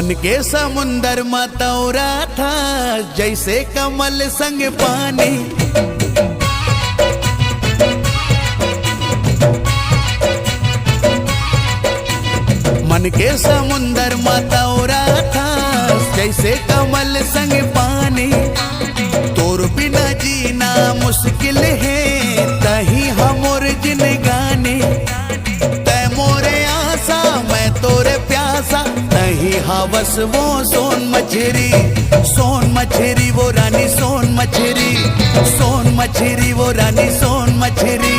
मन के समुंदर में तौरा था जैसे कमल संग पानी। मन के समुंदर में तौरा था जैसे कमल संग पानी। तोर बिना जीना मुश्किल है तही हमोर जिनगानी। तै मोरे आशा मैं तोरे प्यासा तही हवस वो सोन मछरी वो रानी सोन मछरी वो रानी सोन मछरी।